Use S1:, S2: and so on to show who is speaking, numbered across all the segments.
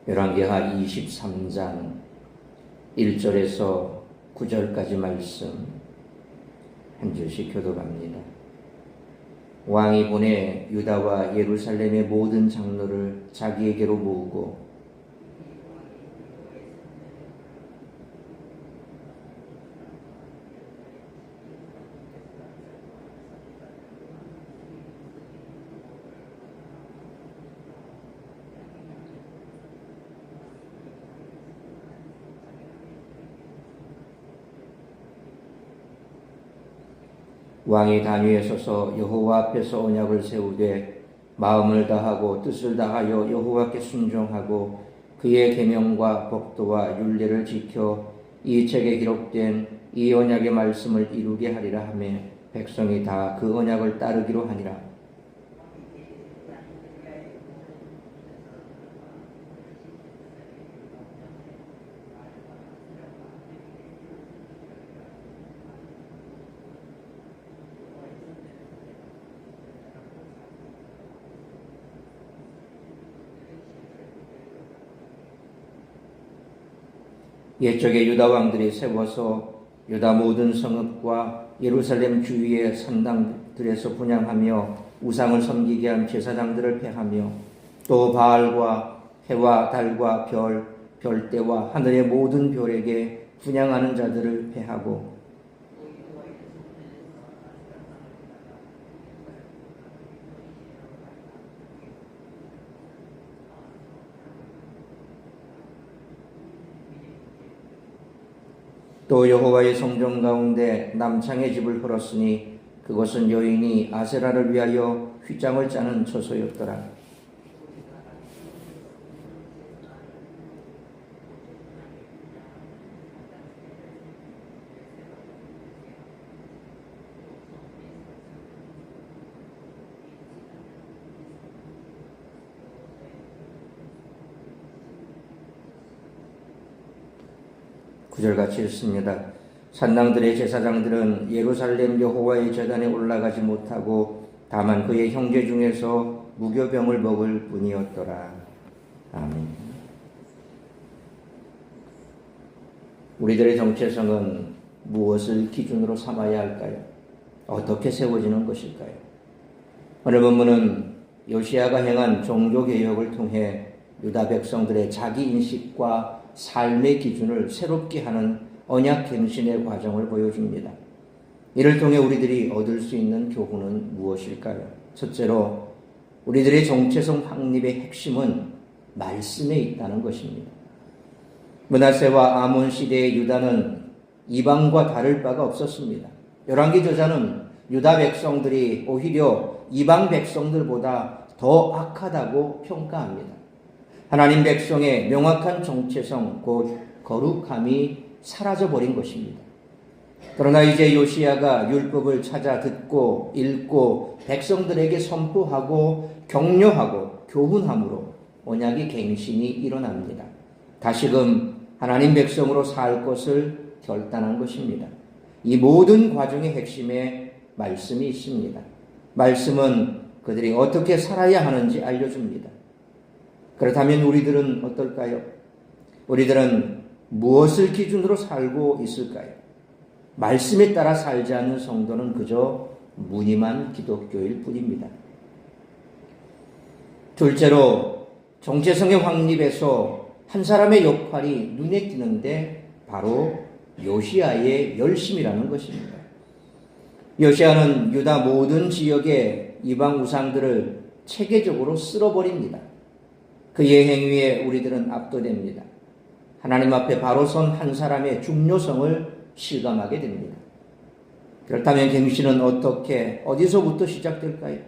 S1: 열왕기하 23장 1절에서 9절까지 말씀 한 절씩 교독합니다. 왕이 보내 유다와 예루살렘의 모든 장로를 자기에게로 모으고 왕이 단위에 서서 여호와 앞에서 언약을 세우되 마음을 다하고 뜻을 다하여 여호와께 순종하고 그의 계명과 법도와 율례를 지켜 이 책에 기록된 이 언약의 말씀을 이루게 하리라 하며 백성이 다 그 언약을 따르기로 하니라. 옛적에 유다 왕들이 세워서 유다 모든 성읍과 예루살렘 주위의 산당들에서 분향하며 우상을 섬기게 한 제사장들을 폐하며 또 바알과 해와 달과 별, 별대와 하늘의 모든 별에게 분향하는 자들을 폐하고 또 여호와의 성전 가운데 남창의 집을 헐었으니 그것은 여인이 아세라를 위하여 휘장을 짜는 처소였더라. 구절같이 읽습니다. 산당들의 제사장들은 예루살렘 여호와의 제단에 올라가지 못하고 다만 그의 형제 중에서 무교병을 먹을 뿐이었더라. 아멘. 우리들의 정체성은 무엇을 기준으로 삼아야 할까요? 어떻게 세워지는 것일까요? 오늘 본문은 요시야가 행한 종교개혁을 통해 유다 백성들의 자기인식과 삶의 기준을 새롭게 하는 언약갱신의 과정을 보여줍니다. 이를 통해 우리들이 얻을 수 있는 교훈은 무엇일까요? 첫째로 우리들의 정체성 확립의 핵심은 말씀에 있다는 것입니다. 므낫세와 아몬 시대의 유다는 이방과 다를 바가 없었습니다. 열왕기 저자는 유다 백성들이 오히려 이방 백성들보다 더 악하다고 평가합니다. 하나님 백성의 명확한 정체성, 곧 거룩함이 사라져버린 것입니다. 그러나 이제 요시야가 율법을 찾아 듣고 읽고 백성들에게 선포하고 격려하고 교훈함으로 언약의 갱신이 일어납니다. 다시금 하나님 백성으로 살 것을 결단한 것입니다. 이 모든 과정의 핵심에 말씀이 있습니다. 말씀은 그들이 어떻게 살아야 하는지 알려줍니다. 그렇다면 우리들은 어떨까요? 우리들은 무엇을 기준으로 살고 있을까요? 말씀에 따라 살지 않는 성도는 그저 무늬만 기독교일 뿐입니다. 둘째로 정체성의 확립에서 한 사람의 역할이 눈에 띄는데 바로 요시야의 열심이라는 것입니다. 요시야는 유다 모든 지역의 이방 우상들을 체계적으로 쓸어버립니다. 그의 행위에 우리들은 압도됩니다. 하나님 앞에 바로 선 한 사람의 중요성을 실감하게 됩니다. 그렇다면 갱신은 어떻게, 어디서부터 시작될까요?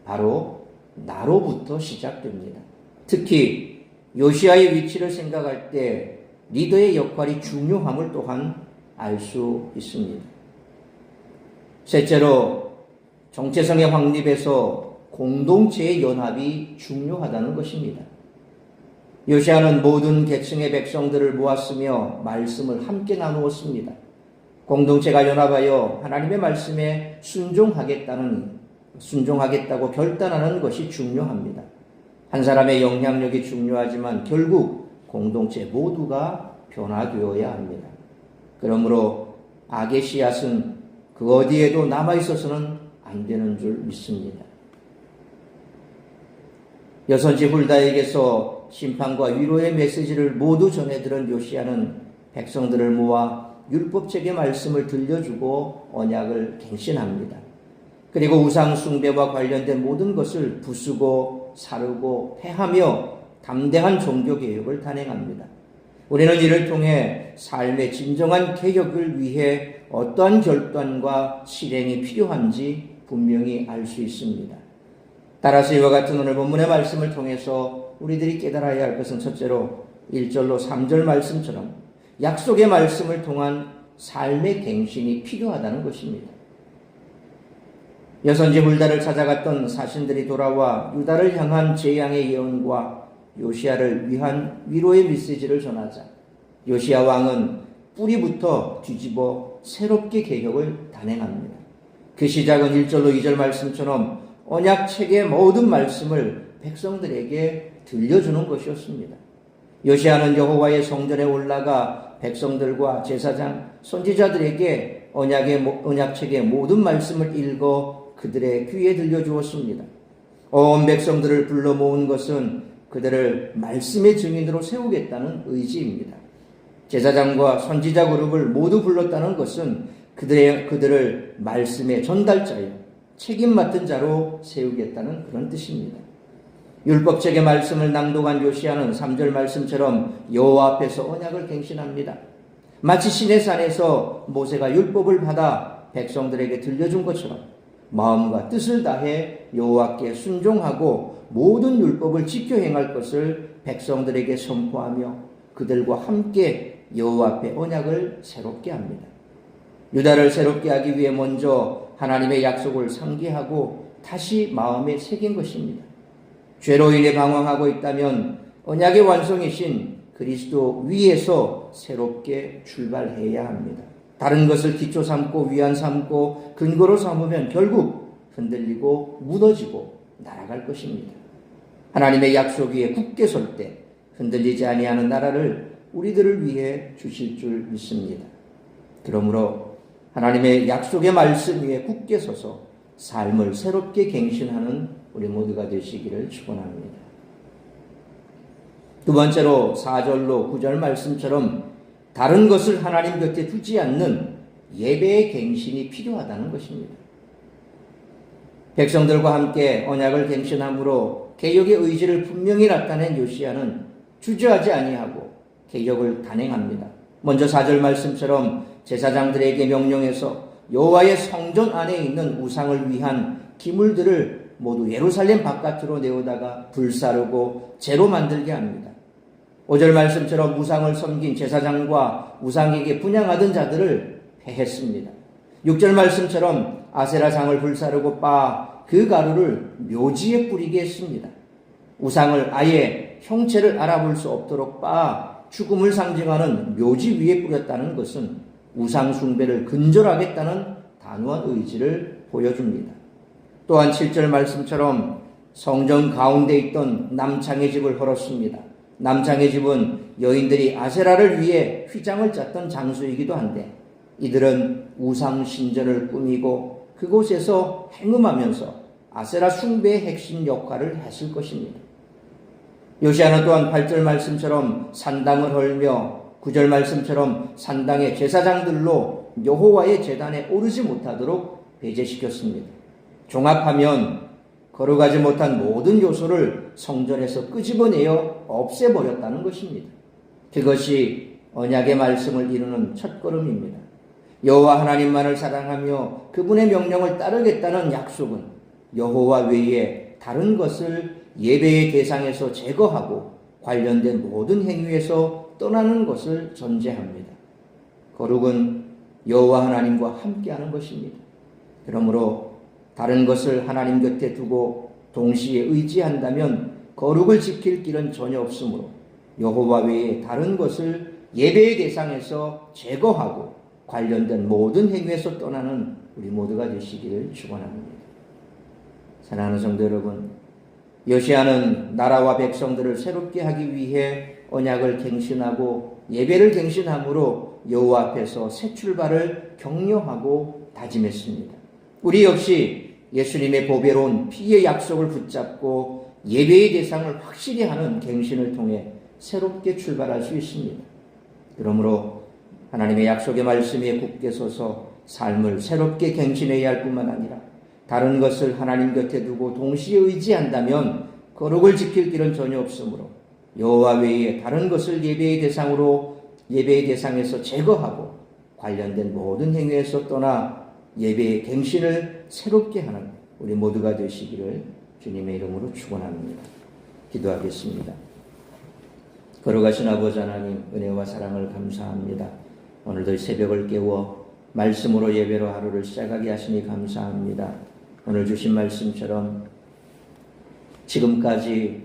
S1: 바로 나로부터 시작됩니다. 특히 요시야의 위치를 생각할 때 리더의 역할이 중요함을 또한 알 수 있습니다. 셋째로 정체성의 확립에서 공동체의 연합이 중요하다는 것입니다. 요시야는 모든 계층의 백성들을 모았으며 말씀을 함께 나누었습니다. 공동체가 연합하여 하나님의 말씀에 순종하겠다고 결단하는 것이 중요합니다. 한 사람의 영향력이 중요하지만 결국 공동체 모두가 변화되어야 합니다. 그러므로 악의 씨앗은 그 어디에도 남아있어서는 안 되는 줄 믿습니다. 여선지 훌다에게서 심판과 위로의 메시지를 모두 전해들은 요시야는 백성들을 모아 율법책의 말씀을 들려주고 언약을 갱신합니다. 그리고 우상 숭배와 관련된 모든 것을 부수고 사르고 폐하며 담대한 종교개혁을 단행합니다. 우리는 이를 통해 삶의 진정한 개혁을 위해 어떠한 결단과 실행이 필요한지 분명히 알 수 있습니다. 따라서 이와 같은 오늘 본문의 말씀을 통해서 우리들이 깨달아야 할 것은 첫째로 1절로 3절 말씀처럼 약속의 말씀을 통한 삶의 갱신이 필요하다는 것입니다. 여선지 훌다를 찾아갔던 사신들이 돌아와 유다를 향한 재앙의 예언과 요시야를 위한 위로의 메시지를 전하자 요시야 왕은 뿌리부터 뒤집어 새롭게 개혁을 단행합니다. 그 시작은 1절로 2절 말씀처럼 언약책의 모든 말씀을 백성들에게 들려주는 것이었습니다. 요시야는 여호와의 성전에 올라가 백성들과 제사장, 선지자들에게 언약책의 모든 말씀을 읽어 그들의 귀에 들려주었습니다. 온 백성들을 불러 모은 것은 그들을 말씀의 증인으로 세우겠다는 의지입니다. 제사장과 선지자 그룹을 모두 불렀다는 것은 그들을 말씀의 전달자요 책임 맡은 자로 세우겠다는 그런 뜻입니다. 율법책의 말씀을 낭독한 요시야는 3절 말씀처럼 여호와 앞에서 언약을 갱신합니다. 마치 시내 산에서 모세가 율법을 받아 백성들에게 들려준 것처럼 마음과 뜻을 다해 여호와께 순종하고 모든 율법을 지켜 행할 것을 백성들에게 선포하며 그들과 함께 여호와 앞에 언약을 새롭게 합니다. 유다를 새롭게 하기 위해 먼저 하나님의 약속을 상기하고 다시 마음에 새긴 것입니다. 죄로 인해 방황하고 있다면 언약의 완성이신 그리스도 위에서 새롭게 출발해야 합니다. 다른 것을 기초 삼고 위안 삼고 근거로 삼으면 결국 흔들리고 무너지고 날아갈 것입니다. 하나님의 약속 위에 굳게 설 때 흔들리지 아니하는 나라를 우리들을 위해 주실 줄 믿습니다. 그러므로 하나님의 약속의 말씀 위에 굳게 서서 삶을 새롭게 갱신하는 우리 모두가 되시기를 축원합니다. 두 번째로 4절로 9절 말씀처럼 다른 것을 하나님 곁에 두지 않는 예배의 갱신이 필요하다는 것입니다. 백성들과 함께 언약을 갱신함으로 개혁의 의지를 분명히 나타낸 요시야는 주저하지 아니하고 개혁을 단행합니다. 먼저 4절 말씀처럼 제사장들에게 명령해서 여호와의 성전 안에 있는 우상을 위한 기물들을 모두 예루살렘 바깥으로 내오다가 불사르고 재로 만들게 합니다. 5절 말씀처럼 우상을 섬긴 제사장과 우상에게 분향하던 자들을 패했습니다. 6절 말씀처럼 아세라상을 불사르고 빻아 그 가루를 묘지에 뿌리게 했습니다. 우상을 아예 형체를 알아볼 수 없도록 빻아 죽음을 상징하는 묘지 위에 뿌렸다는 것은 우상 숭배를 근절하겠다는 단호한 의지를 보여줍니다. 또한 7절 말씀처럼 성전 가운데 있던 남창의 집을 헐었습니다. 남창의 집은 여인들이 아세라를 위해 휘장을 짰던 장소이기도 한데 이들은 우상 신전을 꾸미고 그곳에서 행음하면서 아세라 숭배의 핵심 역할을 했을 것입니다. 요시야는 또한 8절 말씀처럼 산당을 헐며 9절 말씀처럼 산당의 제사장들로 여호와의 제단에 오르지 못하도록 배제시켰습니다. 종합하면 거룩하지 못한 모든 요소를 성전에서 끄집어내어 없애버렸다는 것입니다. 그것이 언약의 말씀을 이루는 첫걸음입니다. 여호와 하나님만을 사랑하며 그분의 명령을 따르겠다는 약속은 여호와 외에 다른 것을 예배의 대상에서 제거하고 관련된 모든 행위에서 떠나는 것을 전제합니다. 거룩은 여호와 하나님과 함께하는 것입니다. 그러므로 다른 것을 하나님 곁에 두고 동시에 의지한다면 거룩을 지킬 길은 전혀 없으므로 여호와 외에 다른 것을 예배의 대상에서 제거하고 관련된 모든 행위에서 떠나는 우리 모두가 되시기를 축원합니다. 사랑하는 성도 여러분, 요시야는 나라와 백성들을 새롭게 하기 위해 언약을 갱신하고 예배를 갱신함으로 여호와 앞에서 새 출발을 격려하고 다짐했습니다. 우리 역시 예수님의 보배로운 피의 약속을 붙잡고 예배의 대상을 확실히 하는 갱신을 통해 새롭게 출발할 수 있습니다. 그러므로 하나님의 약속의 말씀에 굳게 서서 삶을 새롭게 갱신해야 할 뿐만 아니라 다른 것을 하나님 곁에 두고 동시에 의지한다면 거룩을 지킬 길은 전혀 없으므로 여호와 외에 다른 것을 예배의 대상에서 제거하고 관련된 모든 행위에서 떠나 예배의 갱신을 새롭게 하는 우리 모두가 되시기를 주님의 이름으로 축원합니다. 기도하겠습니다. 걸어가신 아버지 하나님, 은혜와 사랑을 감사합니다. 오늘도 새벽을 깨워 말씀으로 예배로 하루를 시작하게 하시니 감사합니다. 오늘 주신 말씀처럼 지금까지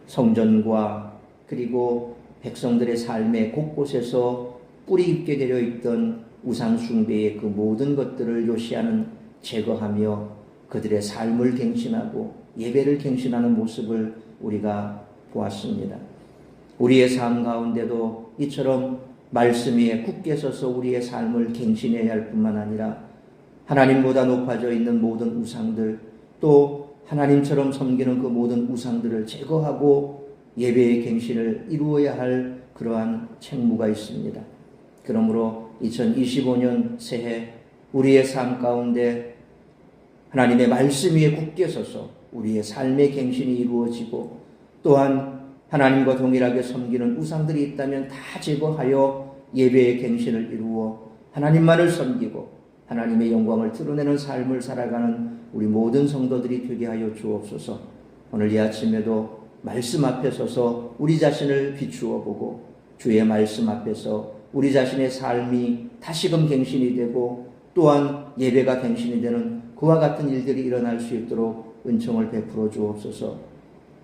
S1: 성전과 그리고 백성들의 삶의 곳곳에서 뿌리 있게 되어 있던 우상 숭배의 그 모든 것들을 요시야는 제거하며 그들의 삶을 갱신하고 예배를 갱신하는 모습을 우리가 보았습니다. 우리의 삶 가운데도 이처럼 말씀 위에 굳게 서서 우리의 삶을 갱신해야 할 뿐만 아니라 하나님보다 높아져 있는 모든 우상들, 또 하나님처럼 섬기는 그 모든 우상들을 제거하고 예배의 갱신을 이루어야 할 그러한 책무가 있습니다. 그러므로 2025년 새해 우리의 삶 가운데 하나님의 말씀 위에 굳게 서서 우리의 삶의 갱신이 이루어지고, 또한 하나님과 동일하게 섬기는 우상들이 있다면 다 제거하여 예배의 갱신을 이루어 하나님만을 섬기고 하나님의 영광을 드러내는 삶을 살아가는 우리 모든 성도들이 되게 하여 주옵소서. 오늘 이 아침에도 말씀 앞에 서서 우리 자신을 비추어 보고 주의 말씀 앞에서 우리 자신의 삶이 다시금 갱신이 되고 또한 예배가 갱신이 되는 그와 같은 일들이 일어날 수 있도록 은총을 베풀어 주옵소서.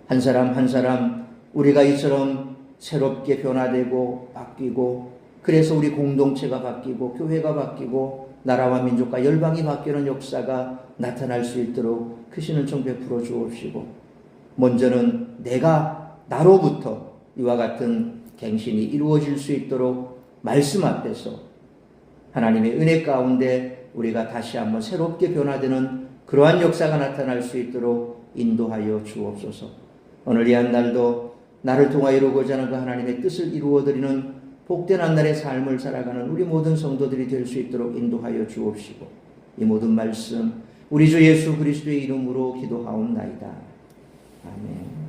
S1: 한 사람 한 사람 우리가 이처럼 새롭게 변화되고 바뀌고, 그래서 우리 공동체가 바뀌고 교회가 바뀌고 나라와 민족과 열방이 바뀌는 역사가 나타날 수 있도록 크신 은총 베풀어 주옵시고, 먼저는 내가 나로부터 이와 같은 갱신이 이루어질 수 있도록 말씀 앞에서 하나님의 은혜 가운데 우리가 다시 한번 새롭게 변화되는 그러한 역사가 나타날 수 있도록 인도하여 주옵소서. 오늘 이 한 날도 나를 통하여 이루고자 하는 그 하나님의 뜻을 이루어드리는 복된 한 날의 삶을 살아가는 우리 모든 성도들이 될 수 있도록 인도하여 주옵시고, 이 모든 말씀 우리 주 예수 그리스도의 이름으로 기도하옵나이다. 아멘.